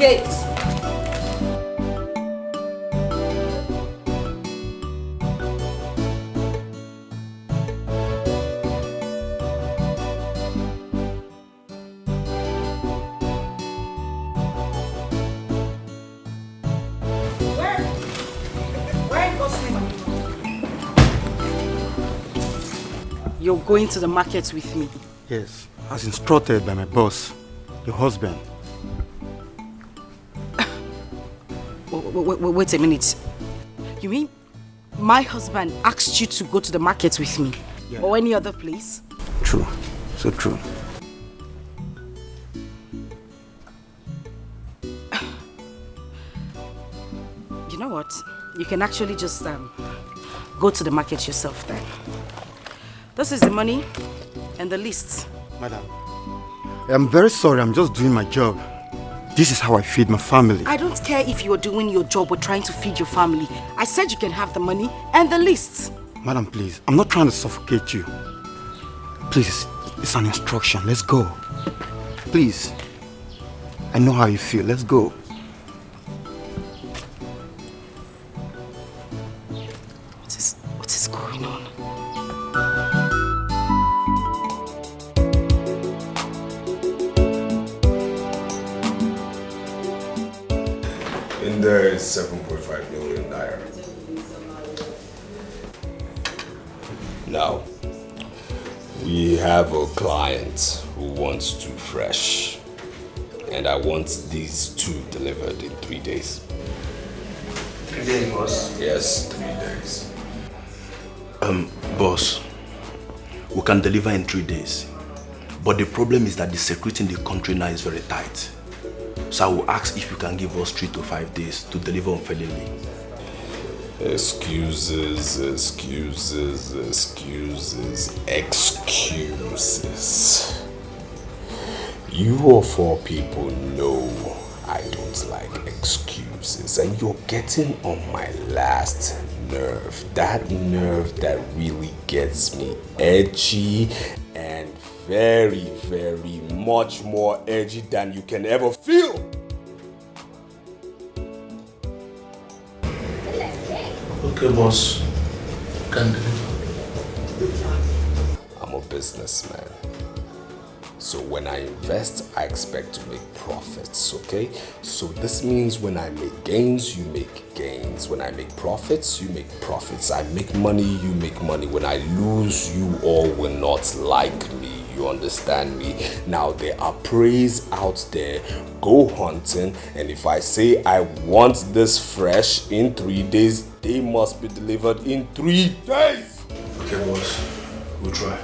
gate. You're going to the market with me? Yes, as instructed by my boss, your husband. Wait a minute. You mean my husband asked you to go to the market with me? Yeah. Or any other place? True. So true. You know what? You can actually just go to the market yourself then. This is the money and the list. Madam, I'm very sorry. I'm just doing my job. This is how I feed my family. I don't care if you're doing your job or trying to feed your family. I said you can have the money and the list. Madam, please. I'm not trying to suffocate you. Please, it's an instruction. Let's go. Please. I know how you feel. Let's go. What is going on? In there is 7.5 million naira. Now, we have a client who wants two fresh, and I want these two delivered in 3 days. 3 days, boss? Yes, 3 days. Boss, we can deliver in 3 days, but the problem is that the security in the country now is very tight. So I will ask if you can give us 3 to 5 days to deliver unfailingly. Excuses. You of all people know I don't like excuses, and you're getting on my last nerve. That nerve that really gets me edgy and very, very much more edgy than you can ever feel. Okay, boss. Can deliver. I'm a businessman. So when I invest, I expect to make profits, okay? So this means when I make gains, you make gains. When I make profits, you make profits. I make money, you make money. When I lose, you all will not like me. You understand me? Now there are preys out there. Go hunting, and if I say I want this fresh in 3 days, they must be delivered in 3 days. Okay, boss. We'll try.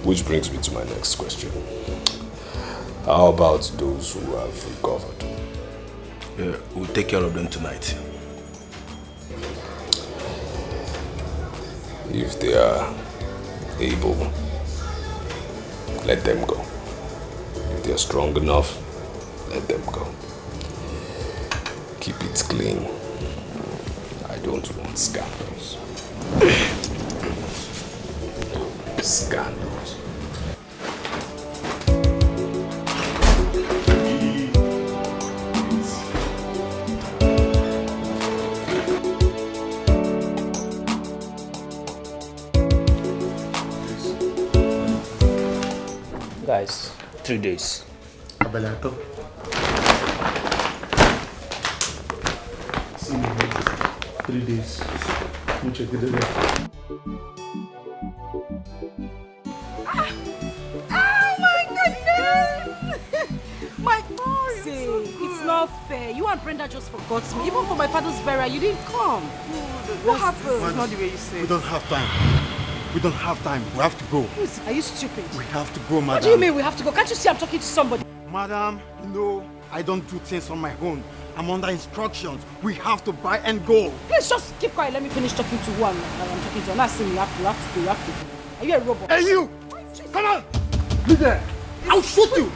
Which brings me to my next question. How about those who have recovered? Yeah, we'll take care of them tonight. If they are able, let them go. If they are strong enough, let them go. Keep it clean. I don't want scandals. Scandals. Guys, 3 days. Abelato. See me here. 3 days. We'll check it out. Oh my goodness! My see, it's not fair. You and Brenda just forgot me. Even for my father's burial, you didn't come. What happened? It's not the way you said. We don't have time. We don't have time. We have to go. Are you stupid? We have to go, madam. What do you mean we have to go? Can't you see I'm talking to somebody? Madam, no, I don't do things on my own. I'm under instructions. We have to buy and go. Please just keep quiet. Let me finish talking to one. I'm talking to. I'm not saying you have to go. You have to go. Are you a robot? Hey, you! Come on! Be there! I'll shoot you!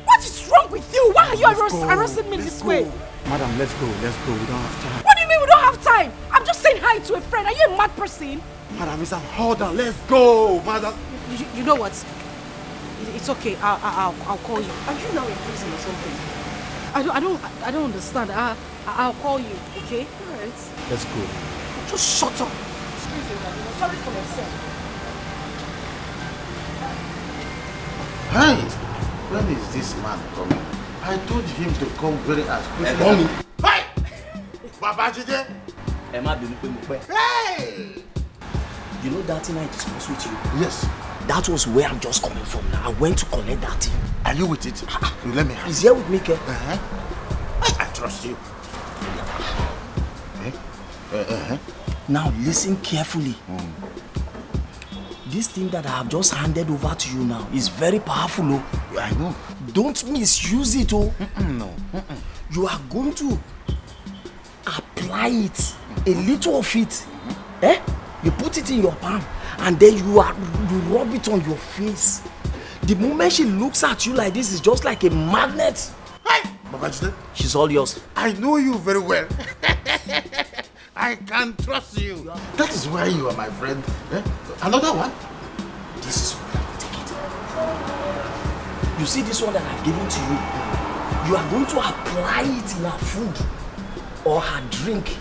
What is wrong with you? Why are you harassing me this way? Madam, let's go. Let's go. We don't have time. What do you mean we don't have time? I'm just saying hi to a friend. Are you a mad person? Madam, Mister, hold on. Let's go, madam. You know what? It's okay. I'll call you. Are you now in prison or something? I don't understand. I'll call you, okay? Alright. Let's go. Just shut up. Excuse me, I'm sorry for myself. Hi! When is this man coming? I told him to come very as quickly. Mommy. Hi! Babajide! Hey! You know that thing I discussed with you? Yes. That was where I'm just coming from now. I went to collect that thing. Are you with it? You let me have He's here with me, Ke. I trust you. Now listen carefully. This thing that I have just handed over to you now is very powerful. Oh. I know. Don't misuse it. Oh. No. You are going to apply it, a little of it. Eh? You put it in your palm and then you rub it on your face. The moment she looks at you like this, it's just like a magnet. Hi! Babajide, She's all yours. I know you very well. I can trust you. That is why you are my friend. Another one? This is one. Take it. You see this one that I've given to you? You are going to apply it in her food or her drink.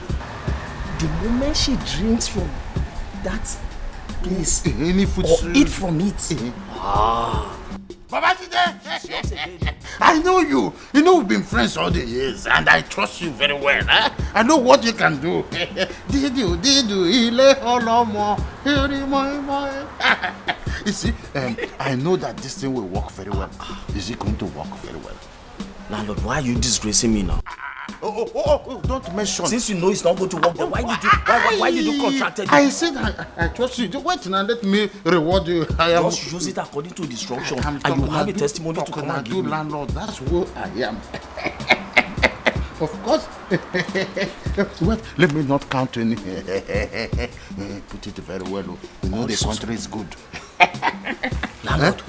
The moment she drinks from that place Any food or eat from it. Babajide! I know you. You know we've been friends all the years and I trust you very well. I know what you can do. You see, I know that this thing will work very well. Is it going to work very well? Landlord, why are you disgracing me now? Oh, don't mention. Since you know it's not going to work, then why did you contract it? I said I trust you. Wait now, let me reward you. Just use it according to the instruction and you have a testimony to come and give me. Landlord, that's who I am. Of course. Wait, let me not count any. Put it very well. You know the country is good. Landlord,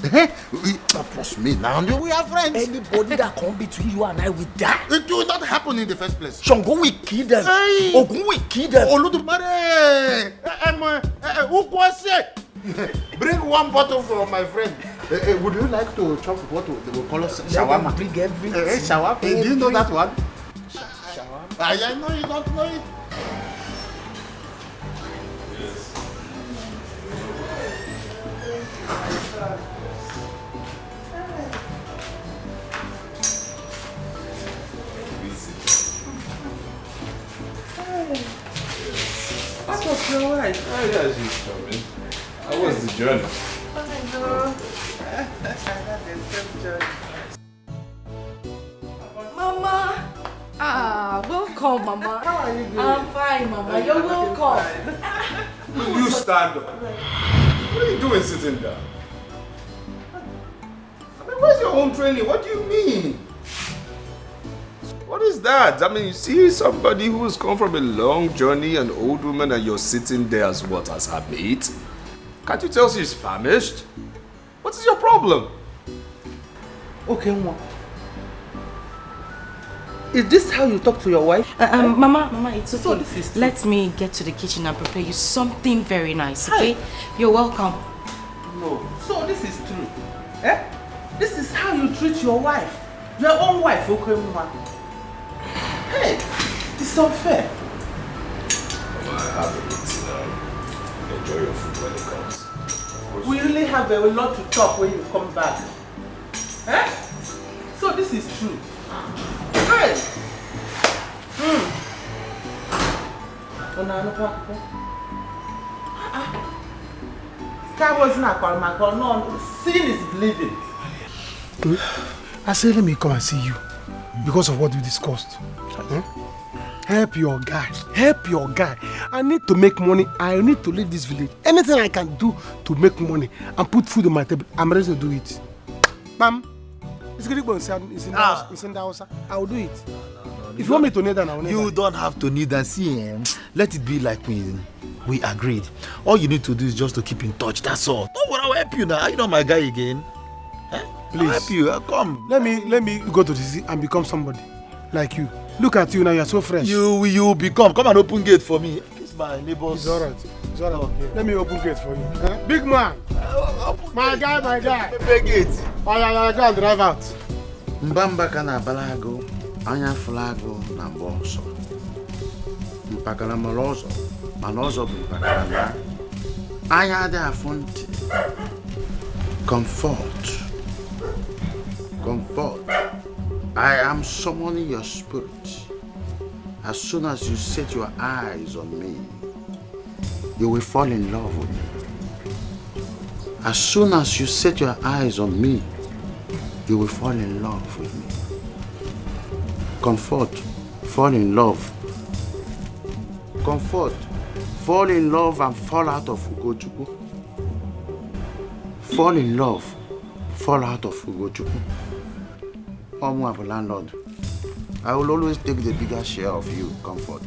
Trust me now. We are friends. anybody that come between you and I will die. It will not happen in the first place. Shango will kill them. Hey. Ogun will kill them. Oludumare! Bring one bottle for my friend. Would you like to chop what they will call us shawarma? Bring everything. Shawarma? Do you know that one? Shawarma. I know you don't know it. What was your wife? Oh, yeah, she's coming. How was the journey? Mama! Welcome, Mama. How are you doing? I'm fine, Mama. You're welcome. You stand up. What are you doing sitting down? I mean, where's your home training? What do you mean? What is that? I mean, you see somebody who has come from a long journey, an old woman, and you're sitting there as what? As her mate? Can't you tell she's famished? What is your problem? Okay, Mama. Is this how you talk to your wife? Mama, it's okay. So this is true. Let me get to the kitchen and prepare you something very nice, okay? You're welcome. No. So this is true. Eh? This is how you treat your wife. Your own wife, okay, Mama. Hey, it's unfair. Mama, I have a meeting now. Enjoy your food when it comes. We really have a lot to talk when you come back. Eh? So this is true. Hey! That wasn't a call, my call. No, sin is believing. I said, let me come and see you because of what we discussed. Help your guy. Help your guy. I need to make money. I need to leave this village. Anything I can do to make money and put food on my table, I'm ready to do it. Bam. It's in the house. I will do it. If you want me to kneel down, I will kneel down. You don't have to kneel and see him. Let it be like we agreed. All you need to do is just to keep in touch. That's all. Don't worry, I'll help you now. Are you not my guy again? Please. I'll help you. Come. Let me go to the city and become somebody like you. Look at you now. You're so fresh. You become. Come and open gate for me. Kiss my neighbors. It's alright. It's all right. Okay. Let me open gate for you. Huh? Big man. My guy. Big gate. Oh, yeah, go and drive out. Mbamba kana balago, anya flago na boso. Mpakala malozo, malozo mpakala. Anya de afonte. Comfort. I am summoning your spirit. As soon as you set your eyes on me, you will fall in love with me. As soon as you set your eyes on me, you will fall in love with me. Comfort, fall in love. Comfort, fall in love and fall out of Ugochukwu. Fall in love, fall out of Ugochukwu. I'm a landlord. I will always take the bigger share of you, Comfort.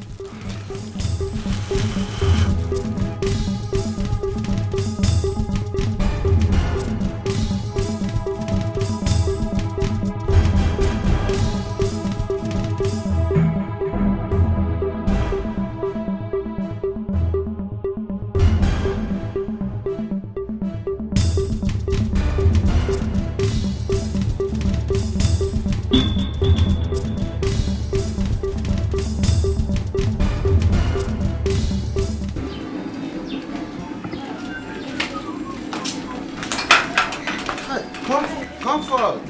Comfort.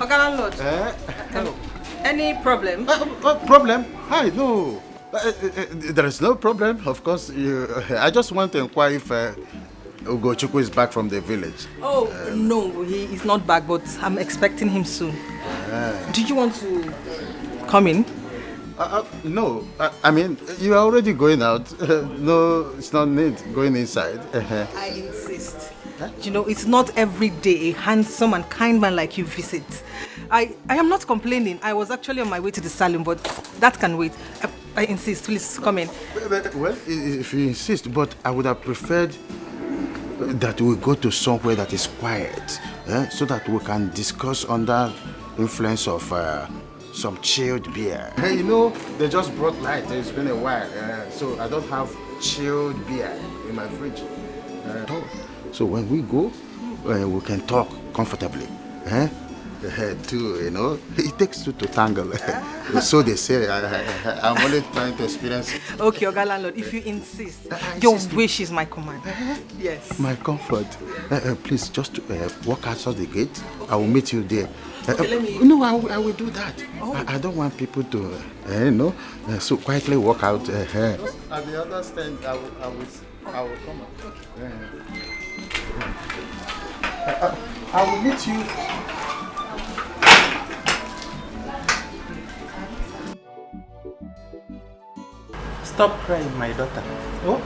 Okay, landlord. Any problem? Problem? Hi, no. There is no problem. Of course, I just want to inquire if Ugochukwu is back from the village. Oh, no, he is not back, but I'm expecting him soon. Do you want to come in? No, I mean, you are already going out. No, it's not need going inside. I insist. You know, it's not every day a handsome and kind man like you visit. I am not complaining. I was actually on my way to the salon, but that can wait. I insist. Please come in. Well, if you insist, but I would have preferred that we go to somewhere that is quiet, so that we can discuss under influence of some chilled beer. You know, they just brought light. It's been a while, so I don't have chilled beer in my fridge. So when we go, we can talk comfortably. Too, you know, it takes two to tangle. So they say. I'm only trying to experience it. Okay, Oga Landlord, if you insist, your wish is my command. Yes. My comfort. Please, just walk outside the gate. I will meet you there. Okay, let me... No, I will do that. Oh. I don't want people to, so quietly walk out. At the other stand, I will come out. Okay. I will meet you. Stop crying, my daughter. Oh,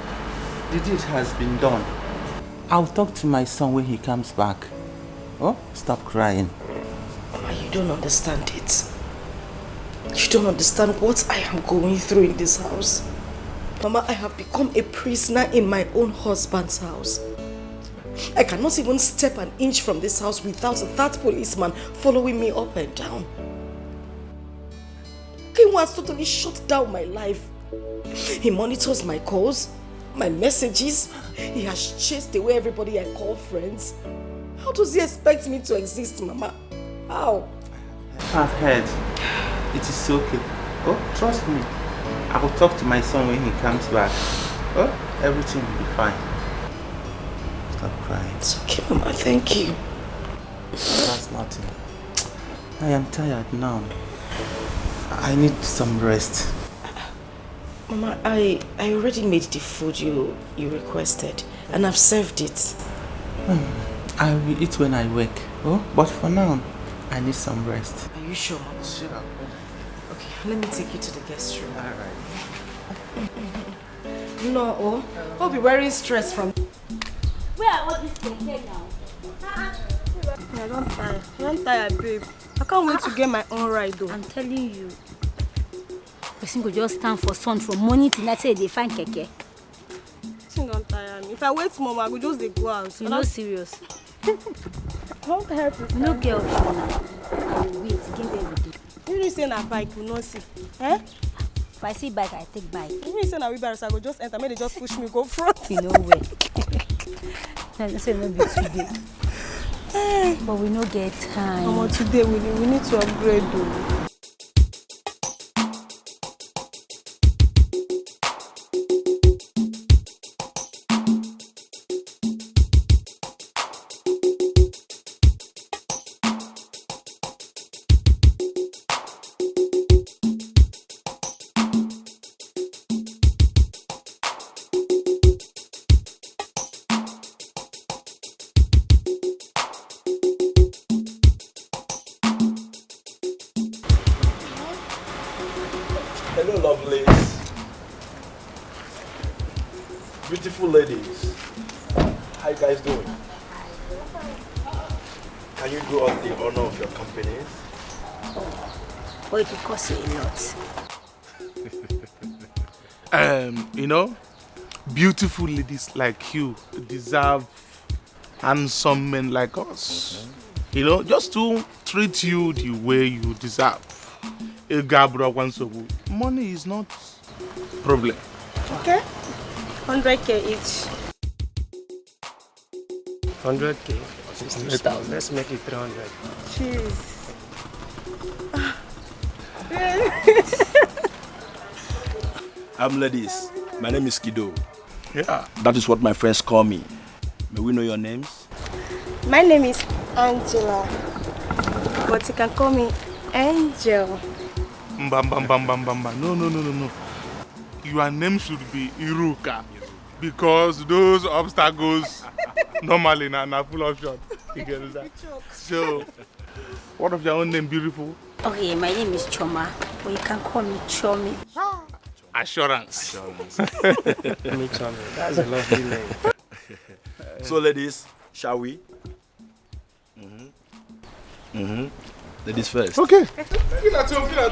the deed has been done. I'll talk to my son when he comes back. Oh, stop crying. Mama, you don't understand it. You don't understand what I am going through in this house. Mama, I have become a prisoner in my own husband's house. I cannot even step an inch from this house without that policeman following me up and down. He has totally shut down my life. He monitors my calls, my messages. He has chased away everybody I call friends. How does he expect me to exist, Mama? How? I've heard. It is okay. Oh, trust me. I will talk to my son when he comes back. Oh, everything will be fine. Stop crying. It's okay, Mama. Thank you. That's nothing. I am tired now. I need some rest. Mama, I already made the food you requested, and I've served it. I will eat when I wake. Oh, but for now, I need some rest. Are you sure, Mama? Sure. Okay, let me take you to the guest room. All right. No, I'll be wearing stress from... Where are all these things here now? I don't tire. I don't tire, babe. I can't wait to get my own ride, though. I'm telling you. Person go just stand for sun from morning till night say they find keke. She don't tire me. If I wait more, I go just go out. You no serious. I don't tire to No get option now. I will wait. Give everything. You say na bike, you no see. Eh? If I see bike, I take bike. If you say na wheelbarrow, I go just enter. Maybe they just push me go front. You know where? That's say no be today. But we no get time. Today we need to upgrade though. Hello, lovelies. Beautiful ladies. How you guys doing? Can you do us the honor of your company? Oh, it will cost you a lot. You know, beautiful ladies like you deserve handsome men like us. You know, just to treat you the way you deserve. Money is not problem. Okay. 100K each. 100K? 600,000. Let's make it 300. Jeez. Ladies, my name is Kido. Yeah. That is what my friends call me. May we know your names? My name is Angela. But you can call me Angel. No. Your name should be Iruka. Because those obstacles normally are full option. You get that? So, what of your own name, beautiful? Okay, my name is Choma. But you can call me Chomi. Assurance. Me, Chomi. That's a lovely name. So, ladies, shall we? Ladies first. Okay. Feel at home. Yeah.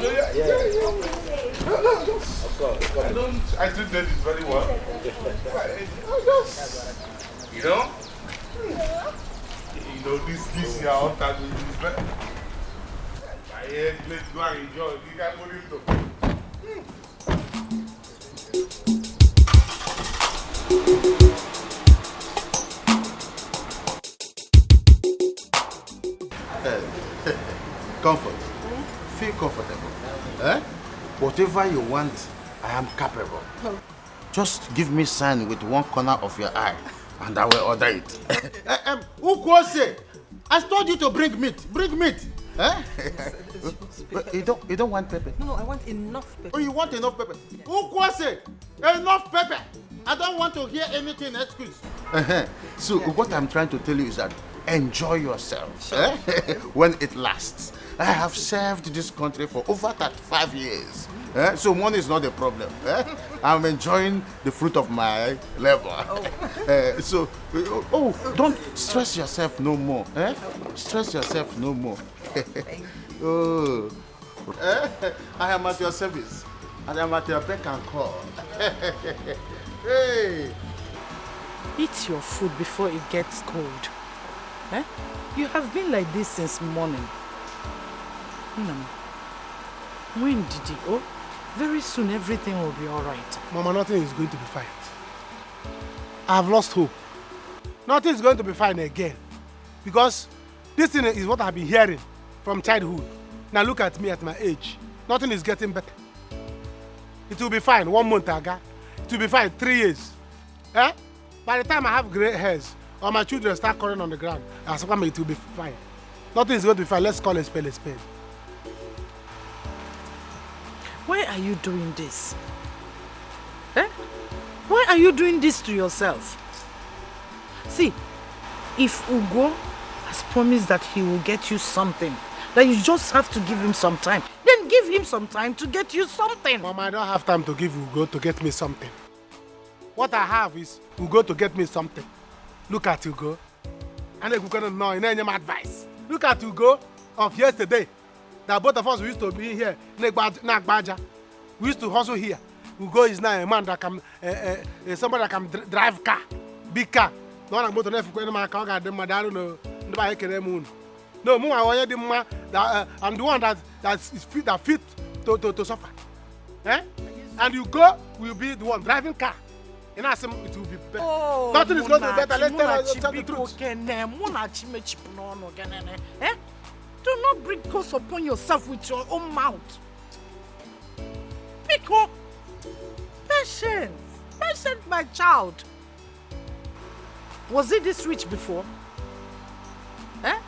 No, of course. I do ladies very well. You know, this year, all that is better. Let's go and enjoy. You can go into. Comfort. Feel comfortable. Whatever you want, I am capable. Just give me sign with one corner of your eye, and I will order it. Ukwose, I told you to bring meat. Bring meat. You don't want pepper? No, I want enough pepper. Oh, you want enough pepper? Ukwose, enough pepper. I don't want to hear anything excuse. So what I'm trying to tell you is that enjoy yourself when it lasts. I have served this country for over 35 years. So money is not a problem. I'm enjoying the fruit of my labor. So, don't stress yourself no more. Stress yourself no more. I am at your service. And I'm at your beck and call. Hey. Eat your food before it gets cold. You have been like this since morning. When did you? Oh, very soon everything will be all right. Mama, nothing is going to be fine. I have lost hope. Nothing is going to be fine again. Because this thing is what I've been hearing from childhood. Now look at me at my age. Nothing is getting better. It will be fine 1 month ago. It will be fine 3 years. By the time I have gray hairs or my children start crawling on the ground, it will be fine. Nothing is going to be fine. Let's call a spade a spade. Why are you doing this? Why are you doing this to yourself? See, if Ugo has promised that he will get you something, that you just have to give him some time, then give him some time to get you something. Mama, I don't have time to give Ugo to get me something. What I have is Ugo to get me something. Look at Ugo. And Ugo cannot know any advice. Look at Ugo of yesterday. That both of us we used to be here. We used to hustle here. Ugo is now a man that can, somebody that can drive car, big car. No one about to left when my car got them. I don't know. No, I'm the one that fit to suffer. And you go, will be the one driving car. And ask him it will be better. Oh, nothing is going to be better. Let's tell the truth. Eh? Do not bring curse upon yourself with your own mouth. Pico, patience. Patience, my child. Was he this rich before? Eh?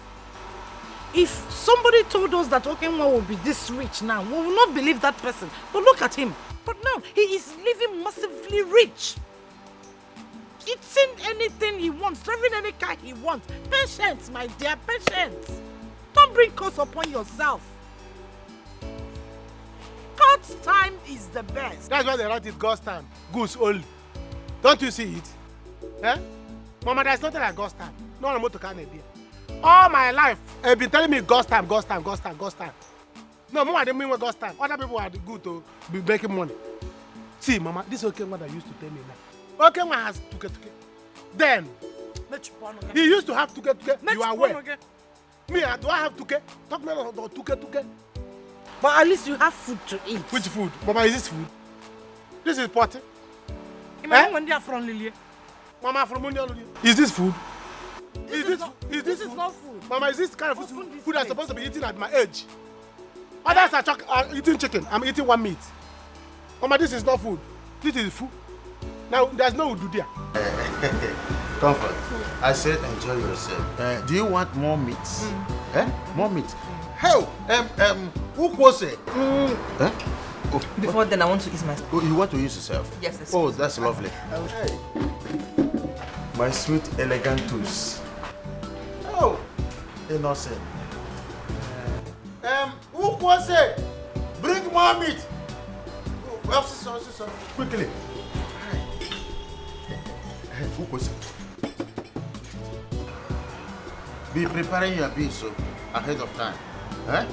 If somebody told us that Okenwa will be this rich now, we will not believe that person. But look at him. But now, he is living massively rich. Eating anything he wants, driving any car he wants. Patience, my dear, patience. Don't bring curse upon yourself. God's time is the best. That's why they write it God's time. Goose only. Don't you see it? Eh? Mama, there's nothing like God's time. No one to can idea. All my life, they've been telling me God's time, God's time, God's time, God's time. No, Mama, they mean God's time. Other people are good to be making money. See, Mama, this is okay what I used to tell me now. Okay, one has tuke. Then, he used to have tuke. You are aware. Me, do I have tuke? Talk me about tuke. But at least you have food to eat. Which food? Mama, is this food? This is potty. Mama, from Monday. Is this food? This is not food. Mama, is this kind of food I'm supposed to be eating at my age? Others are eating chicken. I'm eating one meat. Mama, this is not food. This is food. Now, there's no udu there. Comfort. I said enjoy yourself. Do you want more meat? More meat? Hell, who was it? Oh, Before then, I want to eat my... Oh, you want to use yourself? Yes, yes. Oh, that's lovely. Hey. My sweet elegantus. Oh, innocent. Who was it? Bring more meat. Oh, sister. Quickly. Who was it? Be preparing your beans so ahead of time. Eh?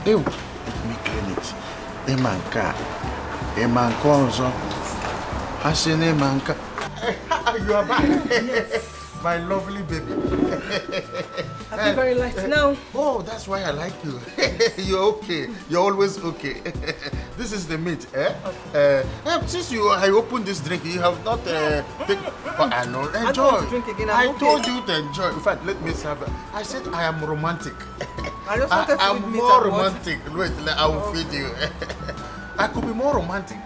Let me clean it. Emankonzo. Hasene manka. You are back. Yes. My lovely baby. I feel very light now. Oh, that's why I like you. You're okay. You're always okay. This is the meat, eh? Okay. Since I opened this drink, you have not taken. But I know. Enjoy. I don't want to drink again. I told you to enjoy. In fact, let me serve it. I said I am romantic. I just wanted to I'm more romantic. Wait, I will feed you. I could be more romantic.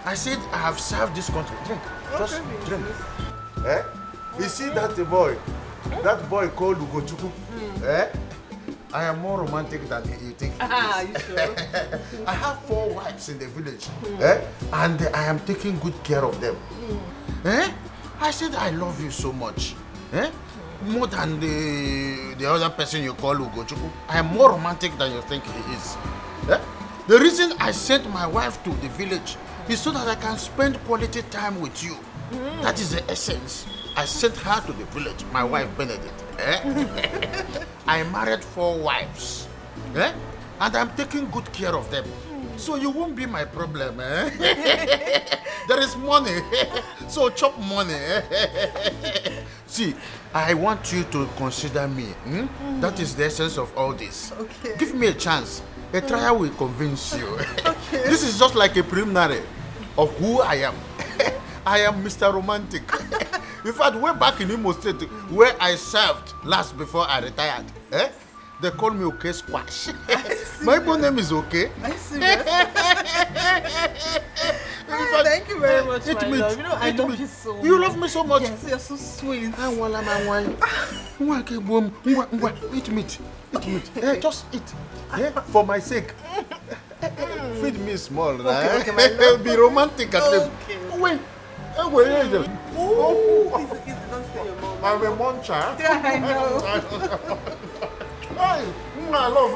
I said I have served this country. Drink. Just drink. Eh? You see that boy? That boy called Ugochukwu. Eh? I am more romantic than you think. You sure? I have 4 wives in the village. Eh? And I am taking good care of them. Eh? I said I love you so much. Eh? More than the other person you call Ugochukwu. I am more romantic than you think he is. Eh? The reason I sent my wife to the village is so that I can spend quality time with you. That is the essence. I sent her to the village, my wife Benedict. Eh? I married 4 wives. Eh? And I'm taking good care of them. So you won't be my problem. Eh? There is money. So chop money. See, I want you to consider me. That is the essence of all this. Okay. Give me a chance. A trial will convince you. Okay. This is just like a preliminary of who I am. I am Mr. Romantic. In fact, way back in Imo State, where I served last before I retired, they call me OK Squash. My full name is OK. Are you serious? Thank you very much, my love. You know, I love you so much. You love me so much? Yes, you're so sweet. Eat meat. Eat meat. Just eat. For my sake. Feed me small. Okay, my love. Be romantic at least. Okay. Wait. Oh, I'm a muncher. Yeah, I know. Hey, I love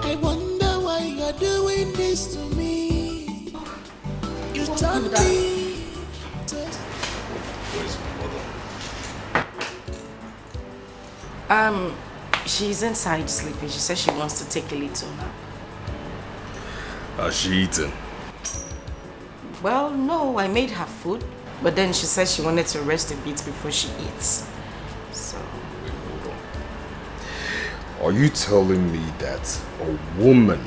I wonder why you're doing this to me. You turned me. Where's my mother? She's inside sleeping. She says she wants to take a little nap. Has she eaten? Well, no, I made her food. But then she said she wanted to rest a bit before she eats. So... Wait, hold on. Are you telling me that a woman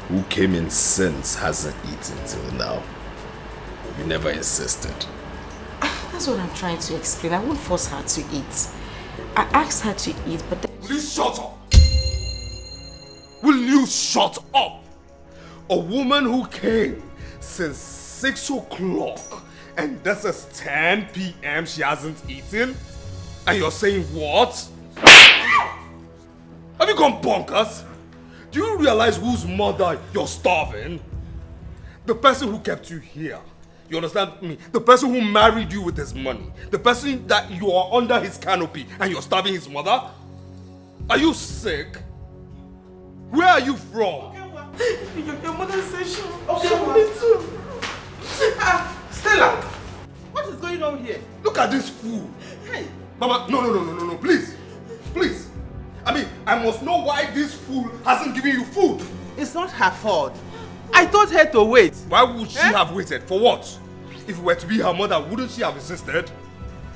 who came in since hasn't eaten till now? You never insisted. That's what I'm trying to explain. I won't force her to eat. I asked her to eat, but then... Will you shut up? Will you shut up? A woman who came since 6 o'clock and this is 10 p.m. she hasn't eaten? And you're saying what? Have you gone bonkers? Do you realize whose mother you're starving? The person who kept you here. You understand me? The person who married you with his money. The person that you are under his canopy and you're starving his mother? Are you sick? Where are you from? Your mother says she Stella! What is going on here? Look at this fool. Hey! Mama, no, please. Please. I mean, I must know why this fool hasn't given you food. It's not her fault. I told her to wait. Why would she have waited? For what? If it were to be her mother, wouldn't she have insisted?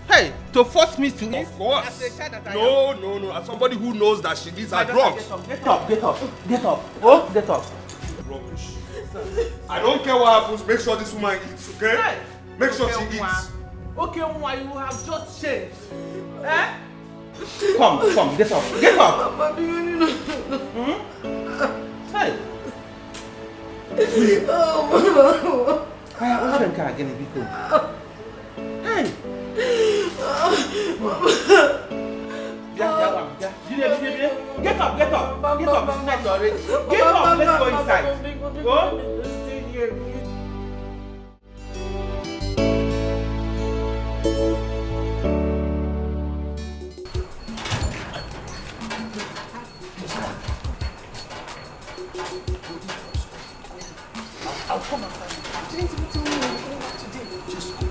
Hey, to force me to eat? Of course. As a child that I No. As somebody who knows that she needs her drugs. Get up. Oh, get up. Rubbish. I don't care what happens. Make sure this woman eats, okay? Hey. Make sure she eats. Okay, Mwa, you have just changed. Eh? Come, get up. Get up. Hey. Hey. Get up. Get up, let's go inside. Go. I'll come and find you. Didn't even tell me you were going out today. Just go.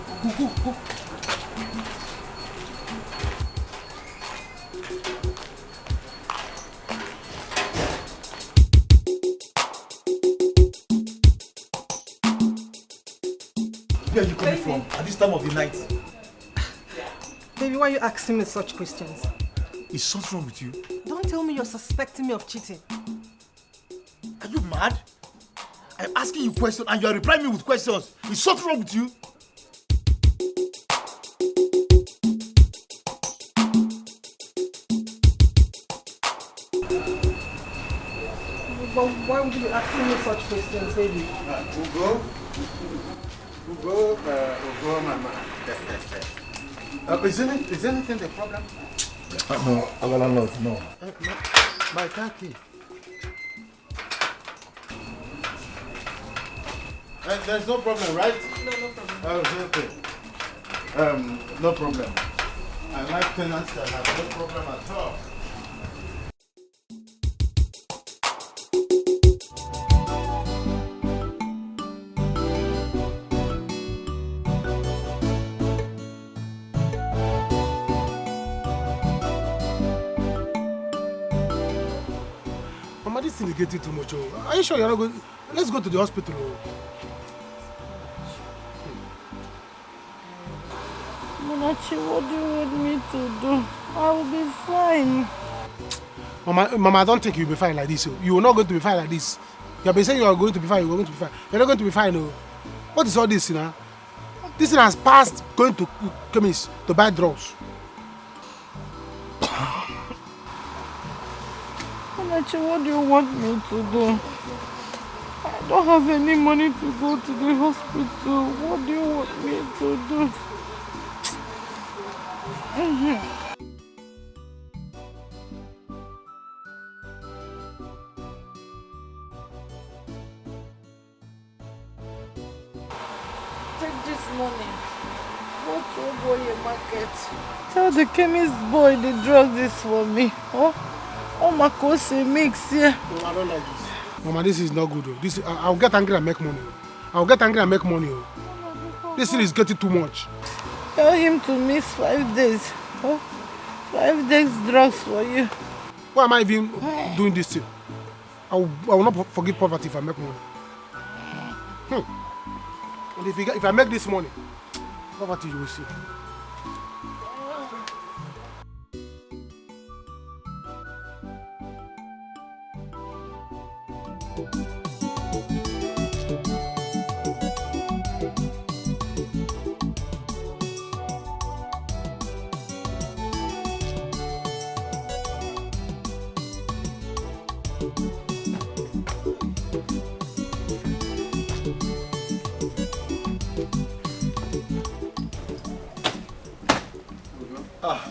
Where are you coming from at this time of the night? Baby, why are you asking me such questions? Is something wrong with you? Don't tell me you're suspecting me of cheating. Are you mad? I'm asking you questions and you are replying me with questions. Is something wrong with you? But why would you be asking me such questions, baby? Ugo, mama. Is anything the problem? No, our landlord, no. My car key. There's no problem, right? No, no problem. Oh, okay. No problem. I like tenants that have no problem at all. Mama, this thing is getting too much. Oh. Are you sure you're not going? Let's go to the hospital. Oh. Munachi, what do you want me to do? I will be fine. Mama, I don't think you'll be fine like this. Oh. You are not going to be fine like this. You have been saying you are going to be fine, you are going to be fine. You're not going to be fine. Oh. What is all this, you know? This thing has passed going to chemist to buy drugs. Munachi, what do you want me to do? I don't have any money to go to the hospital. What do you want me to do? Take this money. Go to Oboye market. Tell the chemist boy the drug this for me. Oh my cousin mix here. No, I don't like this. Mama, this is not good. Oh. This, I'll get angry and make money. I'll get angry and make money. Oh. This thing is getting too much. Tell him to miss 5 days. Oh, 5 days drugs for you. Why am I even doing this thing? I will not forgive poverty if I make money. And if I make this money, poverty you will see.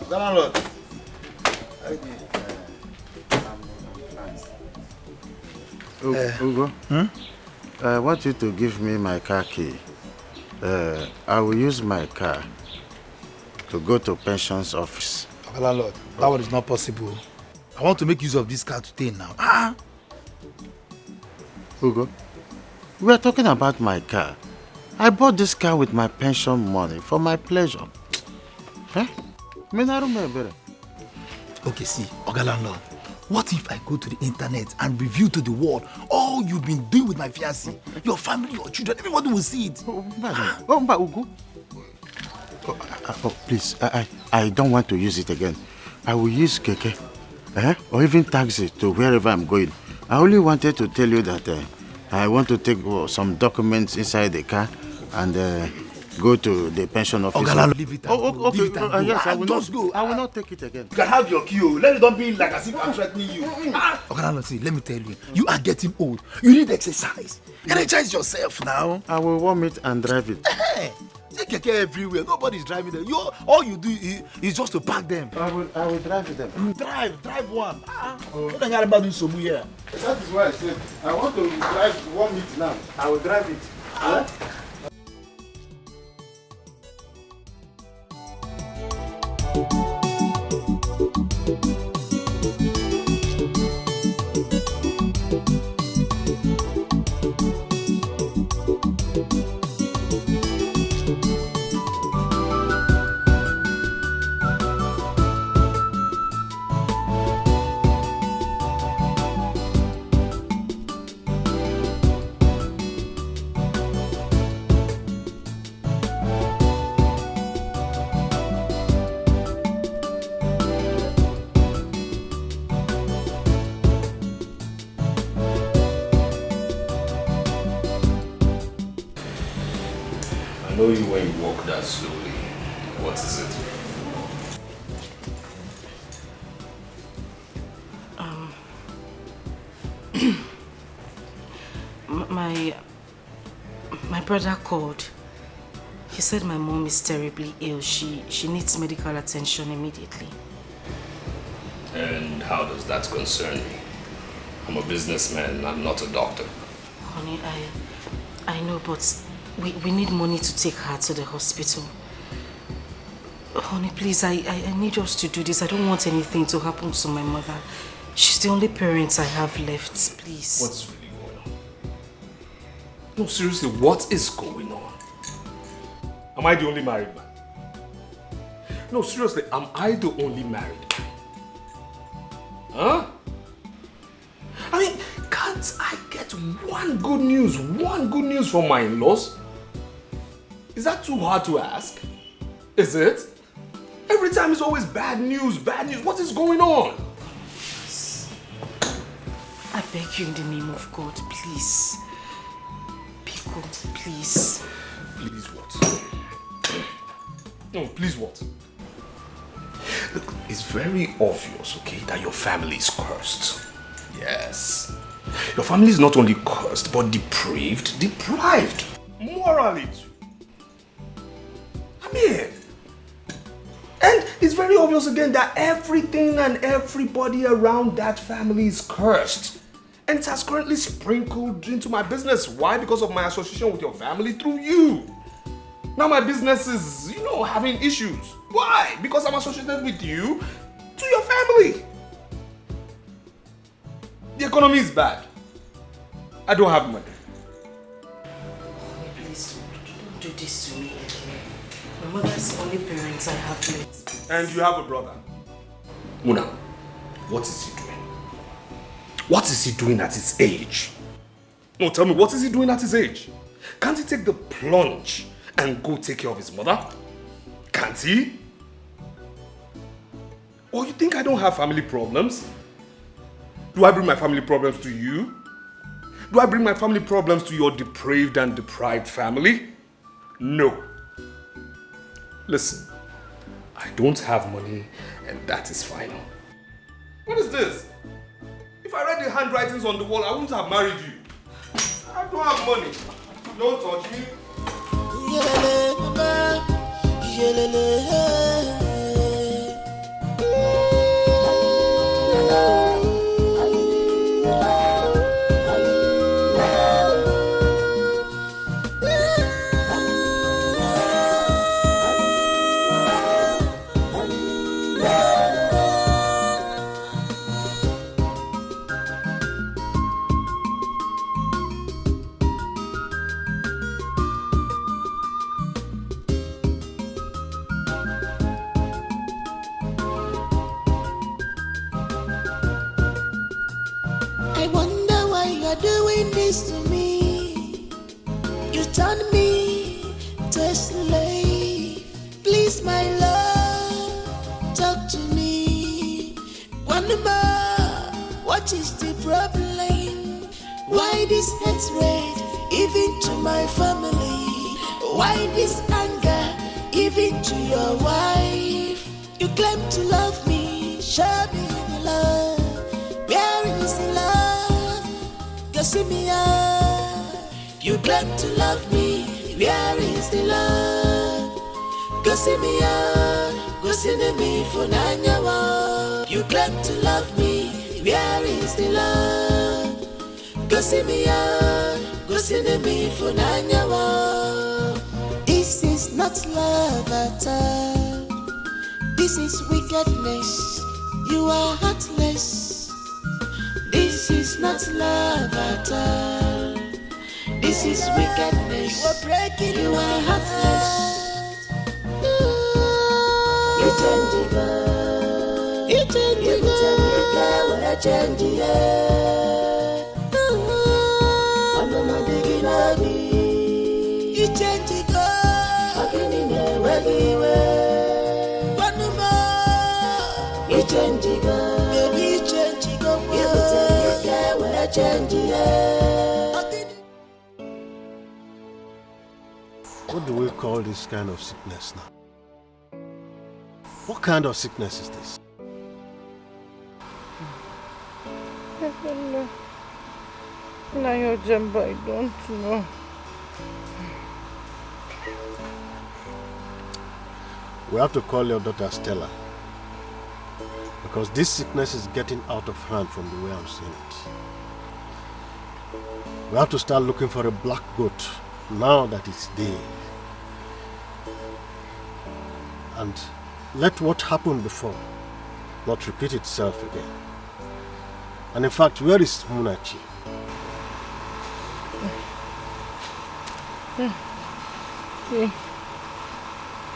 Landlord. Ugo, I want you to give me my car key. I will use my car to go to pensions office. Landlord, that one is not possible. I want to make use of this car today now. Ugo, we are talking about my car. I bought this car with my pension money for my pleasure. Huh? Okay, see, Oga Landlord, what if I go to the internet and reveal to the world all you've been doing with my fiancé? Your family, your children, everybody will see it. Ugo. Please, I don't want to use it again. I will use keke, or even taxi to wherever I'm going. I only wanted to tell you that I want to take some documents inside the car and go to the pension office. Okay, leave it. Okay. Yes, I will just not. Go. I will not take it again. You can have your key. Let it not be like as if I'm threatening you. Okay, see, let me tell you. You are getting old. You need exercise. Energize yourself now. I will warm it and drive it. Take keke everywhere. Nobody's driving them. All you do is just to park them. I will drive them. Drive one. What are you about doing so here? That is why I said I want to drive warm it now. I will drive it. I know you when you walk that slowly. What is it? My brother called. He said my mom is terribly ill. She needs medical attention immediately. And how does that concern me? I'm a businessman, I'm not a doctor. Honey, I know, but we need money to take her to the hospital. Honey, please, I need us to do this. I don't want anything to happen to my mother. She's the only parent I have left, please. What's really going on? No, seriously, what is going on? Am I the only married man? No, seriously, am I the only married man? Huh? I mean, can't I get one good news from my in-laws? Is that too hard to ask? Is it? Every time it's always bad news, bad news. What is going on? I beg you in the name of God, please. Pico, please. Please what? No, please what? Look, it's very obvious, okay, that your family is cursed. Yes. Your family is not only cursed, but depraved, deprived. Morally too. I mean, and it's very obvious again that everything and everybody around that family is cursed. And it has currently sprinkled into my business. Why? Because of my association with your family through you. Now my business is, having issues. Why? Because I'm associated with you to your family. The economy is bad. I don't have money. Please don't do this to me again. My mother is the only parent I have left. And you have a brother. Muna, what is he doing? What is he doing at his age? No, tell me, what is he doing at his age? Can't he take the plunge and go take care of his mother? Can't he? Or you think I don't have family problems? Do I bring my family problems to you? Do I bring my family problems to your depraved and deprived family? No. Listen, I don't have money and that is final. What is this? If I read the handwritings on the wall, I wouldn't have married you. I don't have money. Don't touch me. I wonder why you're doing this to me. You turn me to a slave. Please, my love, talk to me. One more, what is the problem? Why this hatred, even to my family? Why this anger, even to your wife? You claim to love me, show me the love. Where is the love? Go see me out. You claim to love me. Where is the love? Go see me out. Go see me for Nanyawa. You claim to love me. Where is the love? Go see me out. Go see me for Nanyawa. This is not love at all. This is wickedness. You are heartless. This is not love at all. This is wickedness. You are breaking. You are heartless. You change it, girl. You change it, girl. When I change it, I'm not digging at me. You change it, girl. I can't even work it. One more. You change it, girl. Baby, you change it, girl. What do we call this kind of sickness now? What kind of sickness is this? I don't know. Now your jumper, I don't know. We have to call your daughter Stella. Because this sickness is getting out of hand from the way I'm seeing it. We have to start looking for a black goat now that it's day. And let what happened before not repeat itself again. And in fact, where is Munachi?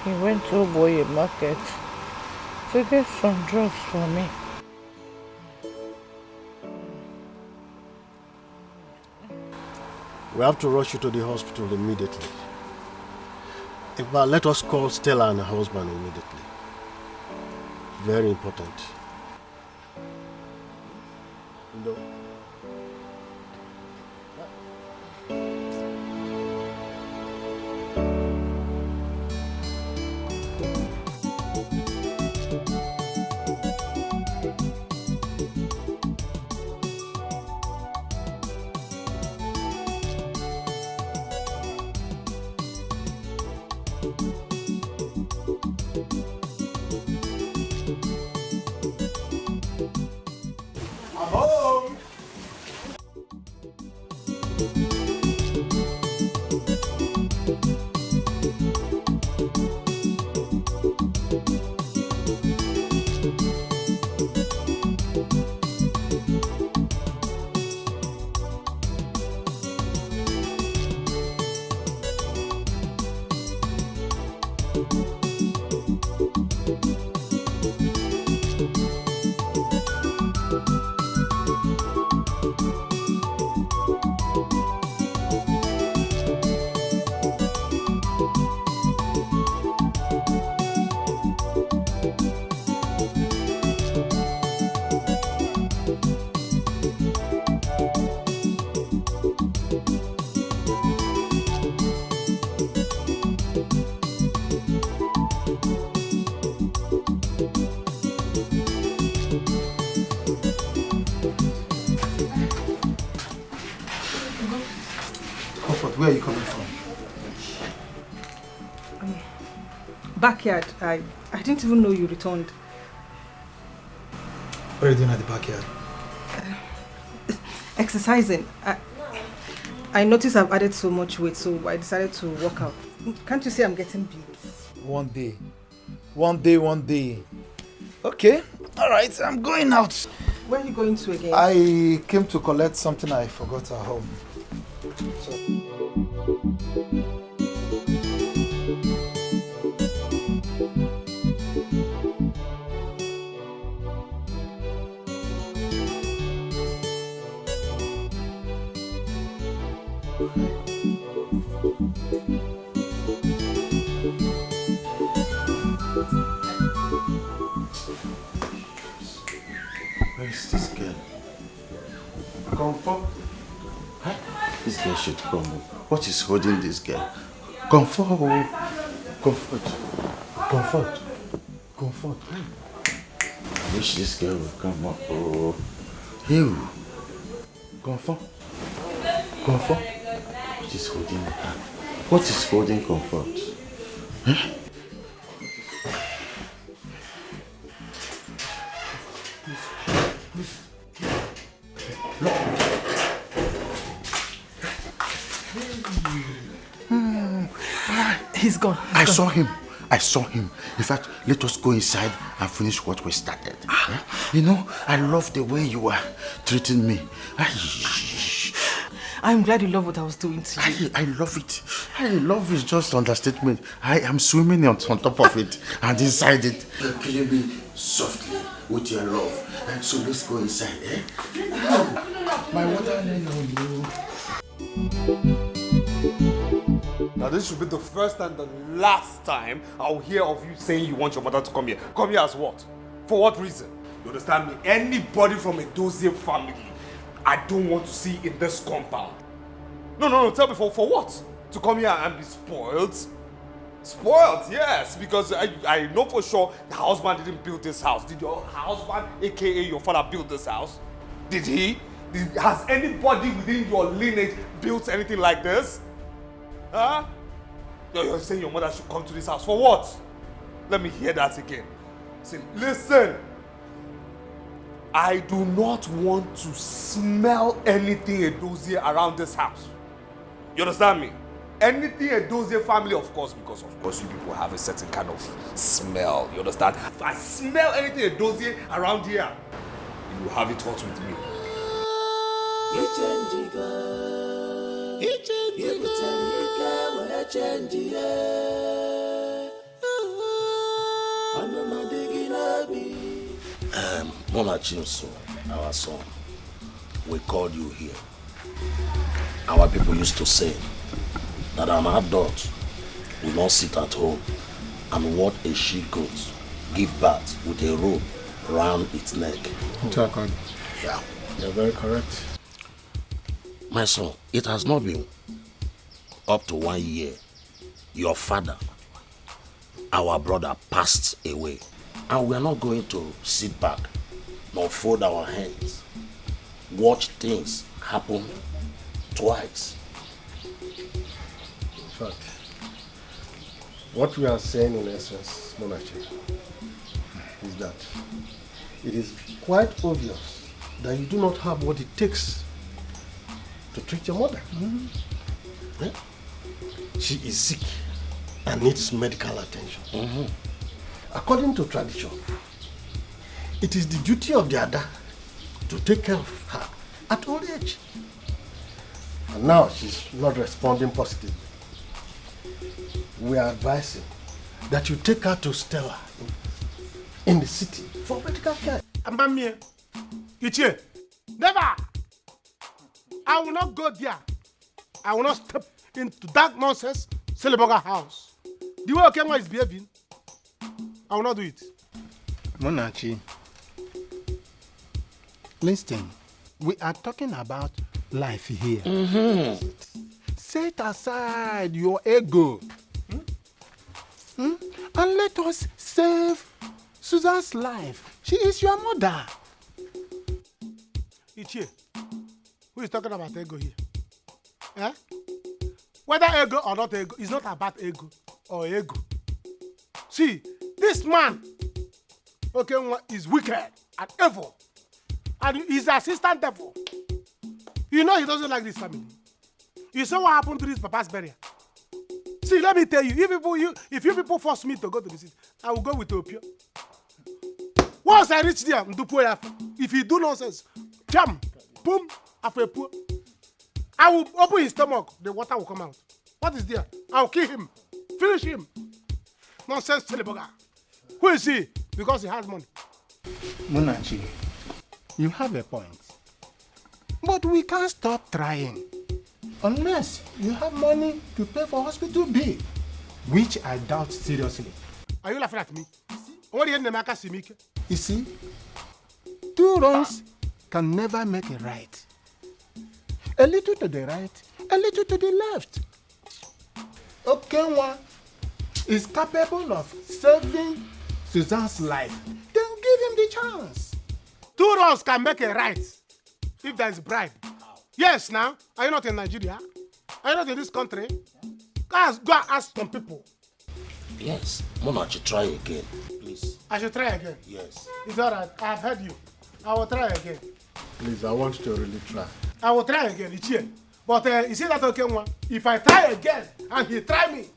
He went to Oboye market to get some drugs for me. We have to rush you to the hospital immediately. In fact, let us call Stella and her husband immediately. Very important. No. Where are you coming from? Backyard. I didn't even know you returned. What are you doing at the backyard? Exercising. I noticed I've added so much weight, so I decided to work out. Can't you see I'm getting big? One day. One day, one day. Okay. Alright, I'm going out. Where are you going to again? I came to collect something I forgot at home. So. Where is this girl? Comfort? Huh? This girl should come. What is holding this girl? Comfort. Comfort. Comfort. Comfort. I wish this girl would come up. Oh. You. Comfort. Comfort. What is holding her? What is holding Comfort? Huh? He's gone. I saw him. I saw him. In fact, let us go inside and finish what we started. Yeah? You know, I love the way you are treating me. I'm glad you love what I was doing to you. I love it. I love is just understatement. I am swimming on top of it and inside it. You're killing me softly with your love. And so let's go inside, eh? My water, no. Now this should be the first and the last time I'll hear of you saying you want your mother to come here. Come here as what? For what reason? You understand me? Anybody from a Dozie family, I don't want to see in this compound. No, tell me for what? To come here and be spoiled? Spoiled, yes, because I know for sure the husband didn't build this house. Did your husband, aka your father, build this house? Did he? Has anybody within your lineage built anything like this? Huh? You're saying your mother should come to this house for what? Let me hear that again. Say, listen, I do not want to smell anything Edozie around this house. You understand me? Anything Edozie family, of course, because of course you people have a certain kind of smell. You understand? If I smell anything Edozie around here, you will have it hot with me. Mona Chinso, our son, we called you here. Our people used to say that an adult will not sit at home and watch a she-goat give birth with a rope round its neck. Yeah, you're very correct. My son, it has not been up to 1 year. Your father, our brother, passed away. And we are not going to sit back nor fold our hands. Watch things happen twice. In fact, what we are saying in essence, Monachi, is that it is quite obvious that you do not have what it takes to treat your mother. Yeah? She is sick and needs medical attention. According to tradition, it is the duty of the Ada to take care of her at old age. And now she's not responding positively. We are advising that you take her to Stella in the city for medical care. Ambamie, Ichie, never! I will not go there. I will not step into that nonsense Celiboga house. The way Okenwa is behaving, I will not do it. Monachi, listen, we are talking about life here. Set aside your ego. And let us save Susan's life. She is your mother. Ichie, who is talking about ego here? Eh? Whether ego or not ego, it's not about ego or ego. See, this man, Okenwa, is wicked and evil. And he's the assistant devil. You know he doesn't like this family. You saw what happened to this papa's burial. See, let me tell you, if you people force me to go to the city, I will go with Opio. Once I reach there, if he do nonsense, jam, boom, after poor. I will open his stomach, the water will come out. What is there? I will kill him. Finish him. Nonsense, Celiboga. Who is he? Because he has money. Munachi, you have a point. But we can't stop trying. Unless you have money to pay for hospital bill, which I doubt seriously. Are you laughing at me? What are you? You see, two wrongs can never make a right. A little to the right, a little to the left. Okenwa is capable of saving Susan's life. Then give him the chance. Two wrongs can make a right if there is bribe. Yes, now. Are you not in Nigeria? Are you not in this country? Go and ask some people. Yes. Monachi, try again, please. I should try again? Yes. It's all right. I have heard you. I will try again. Please, I want you to really try. I will try again, Ichie. But you see that okay one? If I try again and he try me,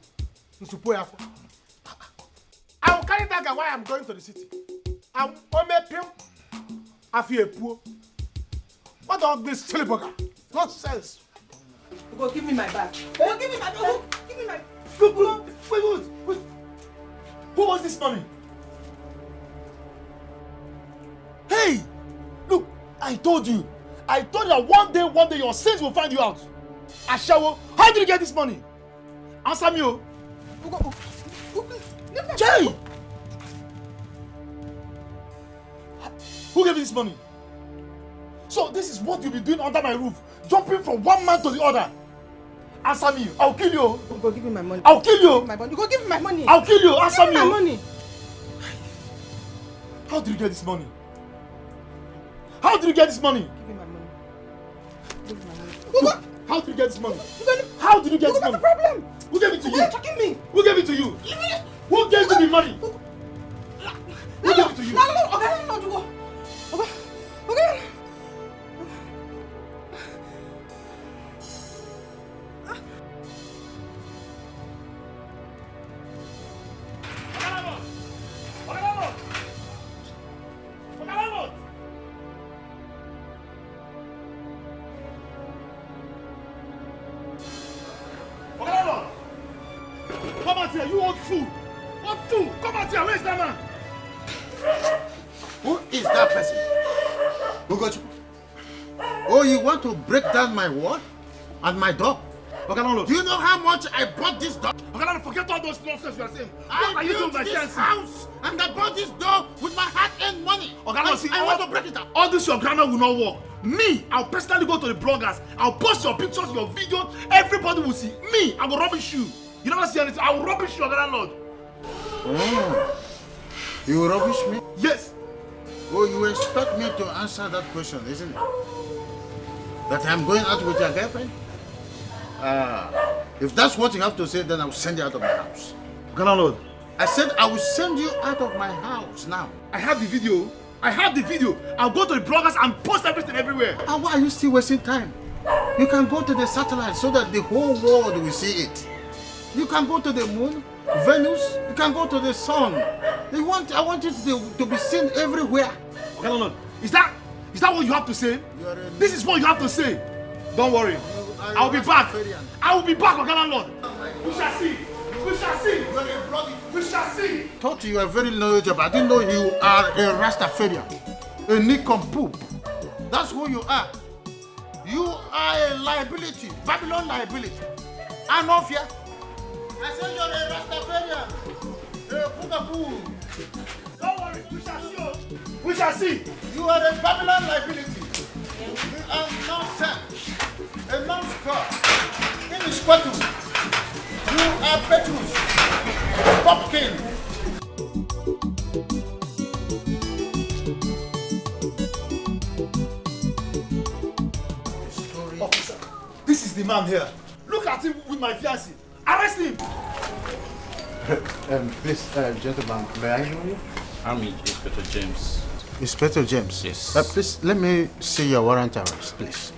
I will carry that guy while I'm going to the city. I will make him. I feel poor. What all this Celiboga? Nonsense. Go give me my bag. Go give me my bag. Give me my. Wait. Who was this money? Hey! Look, I told you that one day your sins will find you out. Ashawo, how did you get this money? Answer me, oh. Jay! Who gave you this money? So this is what you'll be doing under my roof, jumping from one man to the other. Answer me, I'll kill you. You go give me my money. I'll kill you. You go give me my money. I'll kill you. Answer me. Give me my money. How did you get this money? How did you get this money? Give me my money. Give me my money. Look, how did you get this money? How did you get this money? What's the problem? Who gave it to you? Why are you talking me? Who gave it to you? Who gave you the money? Who gave it to you? No, okay, go. Okay. out here, you old fool! What fool? Come out here, where's that man? Who is that person? Who got you? Oh, you want to break down my wall and my door? Do you know how much I bought this door? Forget all those nonsense you are saying. I built this house and I bought this door with my hard-earned money. I want to break it up. All this your grammar will not work. Me, I'll personally go to the bloggers. I'll post your pictures, your videos. Everybody will see. Me, I will rubbish you. You never see anything. I will rubbish your landlord. Oh. You will rubbish me? Yes. Oh, you expect me to answer that question, isn't it? That I'm going out with your girlfriend? If that's what you have to say, then I'll send you out of my house. Landlord. I said I will send you out of my house now. I have the video. I'll go to the bloggers and post everything everywhere. And why are you still wasting time? You can go to the satellite so that the whole world will see it. You can go to the moon, Venus, you can go to the sun. I want it to be seen everywhere. Landlord, is that what you have to say? This is what you have to say. Don't worry. I'll be back. I will be back, landlord. We shall see. We shall see. We shall see. Thought you were very knowledgeable. I didn't know you are a Rastafarian, a nincompoop. That's who you are. You are a liability, Babylon liability. Anofia. I said you're a Rastafarian, a Pugaboo. Don't worry, we shall see. We shall see. You are a Babylon liability. You are nonsense, a non-score, inesquatable. You are Petrus, Popkin. Officer, this is the man here. Look at him with my fiancée. Arrest him. Please, gentlemen, may I know you? I'm Inspector James. Inspector James? Yes. Please, let me see your warrant arrest, please.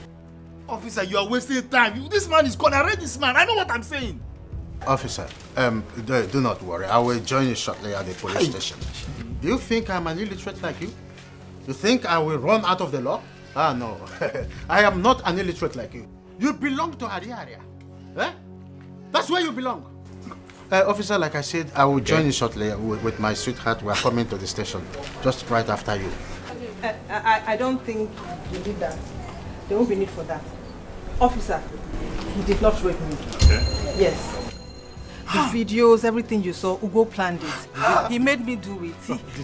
Officer, you are wasting time. This man is gonna arrest this man. I know what I'm saying. Officer, do not worry. I will join you shortly at the police station. Do you think I'm an illiterate like you? You think I will run out of the law? Ah, no. I am not an illiterate like you. You belong to Ariaria. Eh? That's where you belong. Officer, like I said, I will join you shortly with my sweetheart. We are coming to the station just right after you. I don't think you did that. There won't be need for that. Officer, he did not rape me. Okay. Yes. The videos, everything you saw, Ugo planned it. He made me do it.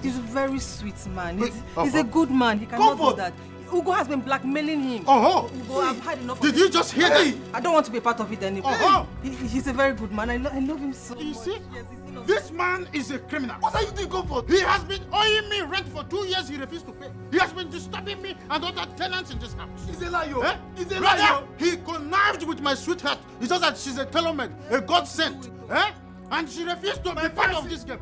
He's a very sweet man. He's a good man. He cannot do that. Ugo has been blackmailing him. Ugo, I've had enough of it. Did you just hear that? I don't want to be a part of it anymore. He's a very good man. I love him so much. You see? This man is a criminal. What are you doing, Comfort? He has been owing me rent for 2 years. He refused to pay. He has been disturbing me and other tenants in this house. He's a liar. Eh? He's a liar. He connived with my sweetheart. It's just that she's a tailor-made, a God sent. Eh? And she refused to be part of this game.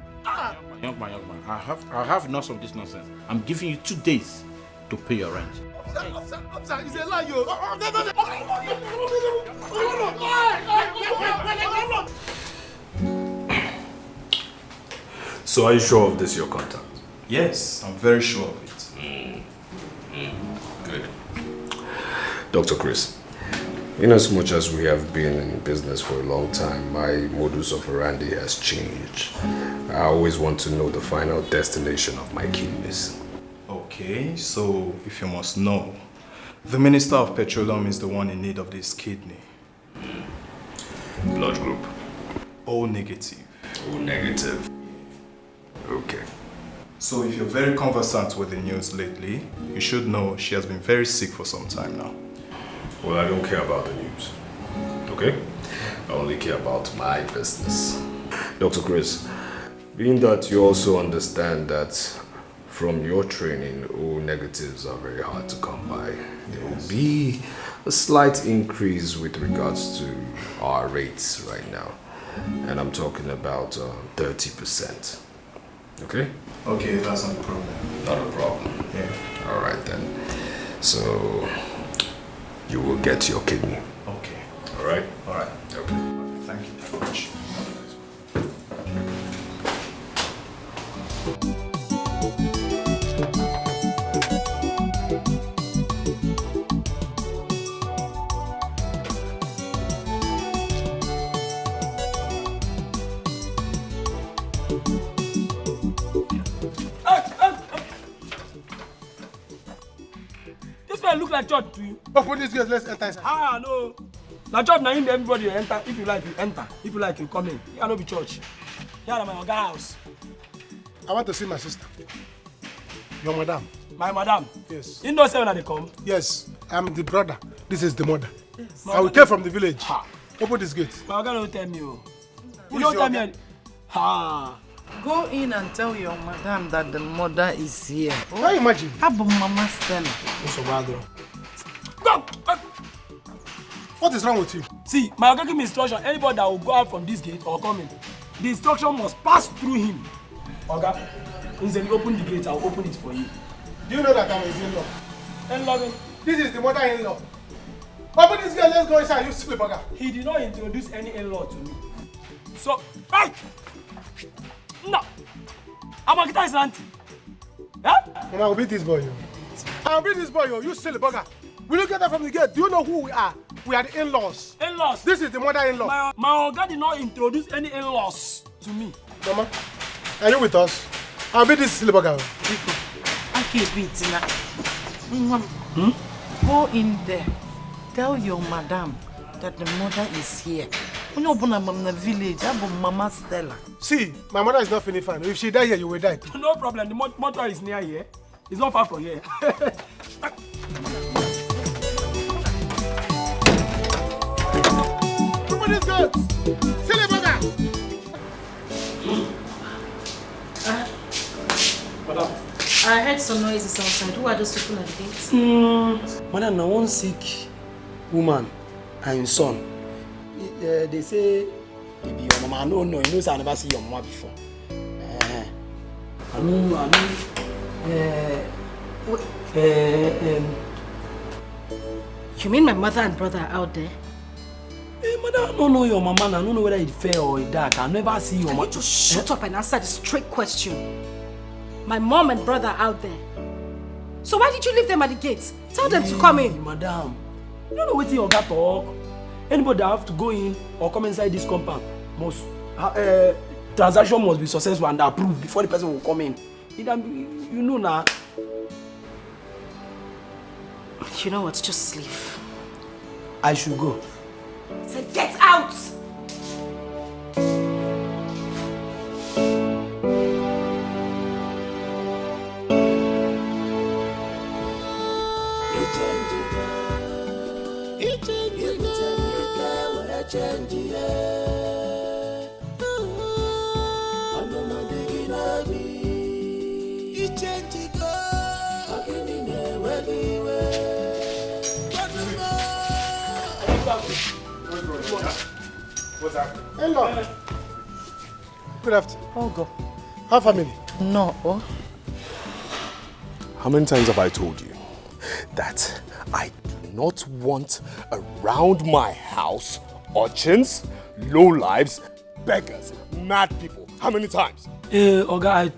Young man, I have enough of this nonsense. I'm giving you 2 days to pay your rent. Officer, he's a liar. So are you sure of this, your contact? Yes, I'm very sure of it. Good. Dr. Chris, in as much as we have been in business for a long time, my modus operandi has changed. I always want to know the final destination of my kidneys. Okay, so if you must know, the Minister of Petroleum is the one in need of this kidney. Blood group? O negative. O negative. Okay. So if you're very conversant with the news lately, you should know she has been very sick for some time now. Well, I don't care about the news. Okay? I only care about my business. Dr. Chris, being that you also understand that from your training, O negatives are very hard to come by. There will be a slight increase with regards to our rates right now. And I'm talking about 30%. Okay? Okay, that's not a problem. Not a problem. Yeah. All right then. So you will get your kidney. Okay. All right? All right. Okay. Thank you very much. like church to you? Open this gate, let's enter inside. Ah, no. Now church, now everybody enter. If you like, you enter. If you like, you come in. You cannot be church. Here are my Oga house. I want to see my sister. Your madam. My madam? Yes. You know when they come? Yes. I'm the brother. This is the mother. Yes. I will came from the village. Ha. Open this gate. My Oga don't tell me. You Who don't is tell your me. Ha. Go in and tell your madam that the mother is here. Can you imagine? How about Mama Stella? What's your bad? Go! What is wrong with you? See, my Oga give me instruction. Anybody that will go out from this gate or come in, the instruction must pass through him. Oga, instead you open the gate, I'll open it for you. Do you know that I'm his in-law? In-law? This is the mother-in-law. Open this gate, let's go inside, you stupid bugger. He did not introduce any in-law to me. So, hey! No! I'm a guitar auntie. Yeah? Mama, I'll beat this boy, yo. I'll beat this boy, yo. You silly bugger. Will you get that from the gate? Do you know who we are? We are the in-laws. In-laws? This is the mother-in-law. My Oga did not introduce any in-laws to me. Mama, are you with us? I'll beat this silly bugger. I can't beat it. Go in there. Tell your madam that the mother is here. When you open up in the village, I have Mama Stella. See, my mother is not feeling fine. If she die here, you will die too. No problem. The mortuary is near here. It's not far from here. Open this gate! Silly bugger! Madam. I heard some noises outside. Who are those people at the gate? Madam, now one sick woman and your son. They say, maybe your mama. I don't know. You know, I never see your mama before. You mean my mother and brother are out there? Madam, I don't know your mama. I don't know whether it's fair or it's dark. I never see your mama. Just shut up and answer the straight question. My mom and brother are out there. So why did you leave them at the gate? Tell them to come in. Madam, you don't know what your Oga talk. Anybody that have to go in or come inside this compound must transaction must be successful and approved before the person will come in. You know now. You know what? Just leave. I should go. I said get out! What's happening? Hello. Good afternoon. Oh, go. How family? No. Oh. How many times have I told you that I do not want around my house urchins, lowlifes, beggars, mad people? How many times? Oga, I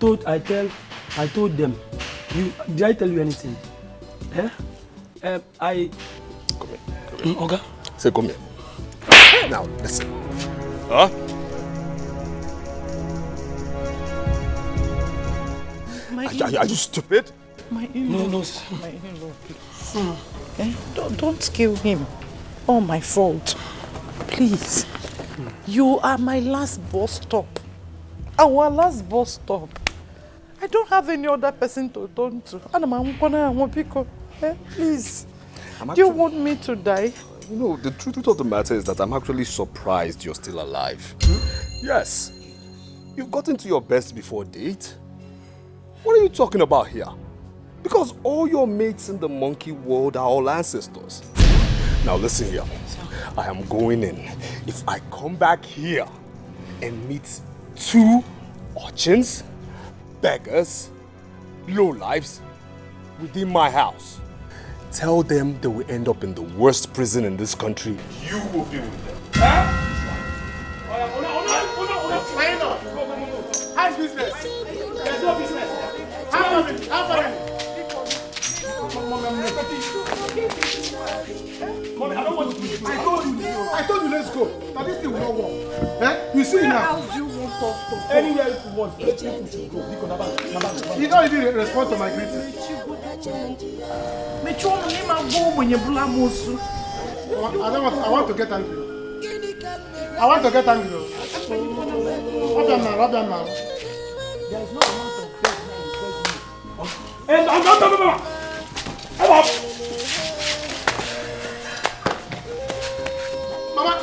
told them. Did I tell you anything? Come here. Oga. Say come here. Now listen. Huh? Are you stupid? My in-law. No. My in-law, please. Don't kill him. All my fault. Please. You are my last bus stop. Our last bus stop. I don't have any other person to turn to. Please. Do you want me to die? You know, the truth of the matter is that I'm actually surprised you're still alive. Yes. You've gotten to your best before date. What are you talking about here? Because all your mates in the monkey world are all ancestors. Now listen here. I am going in. If I come back here and meet 2 urchins, beggars, lowlifes within my house, tell them they will end up in the worst prison in this country. You will be with them. How's business? There's no business. How far? Mommy, I don't want to do this. I told you let's go. Now this thing will not work. You see now. How do you want us to go? Anywhere you want. Let people to go. You don't even respond to my greeting. I want to get angry. I want to get angry. Rub them now. There is no amount of death now in judgment. And I'm not talking about. Come on. Mama,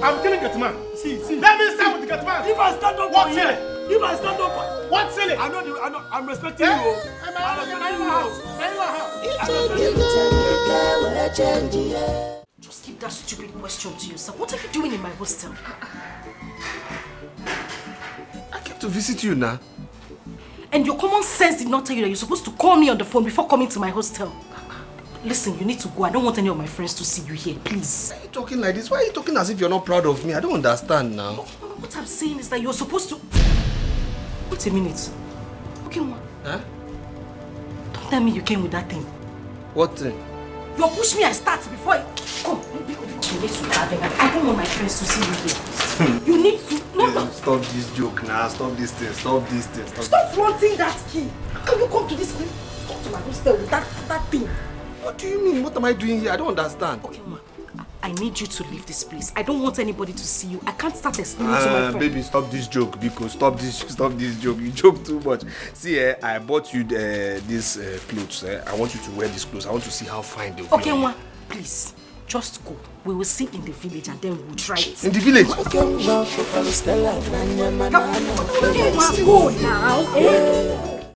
I'm killing that man. See. Let me stand with the man. If I stand up what for silly? If I stand up for what silly? I'm respecting you. Just keep that stupid question to yourself. What are you doing in my hostel? I came to visit you now. And your common sense did not tell you that you're supposed to call me on the phone before coming to my hostel. Listen, you need to go. I don't want any of my friends to see you here, please. Why are you talking like this? Why are you talking as if you're not proud of me? I don't understand now. What I'm saying is that you're supposed to... Wait a minute. Okay, Ma. Huh? Don't tell me you came with that thing. What thing? You push me, I start before I... Come, you need to I don't want my friends to see you here. You need to... No. Stop this joke now. Stop this thing. Stop flaunting that key. How can you come to this place? Come to my hostel with that thing. What do you mean? What am I doing here? I don't understand. Okay, Ma. I need you to leave this place. I don't want anybody to see you. I can't start explaining to my friend. Baby, stop this joke, because stop this joke. You joke too much. See, I bought you these clothes. I want you to wear these clothes. I want to see how fine they will be. Okay, Ma, please, just go. We will see in the village and then we'll try it. In the village? Go now.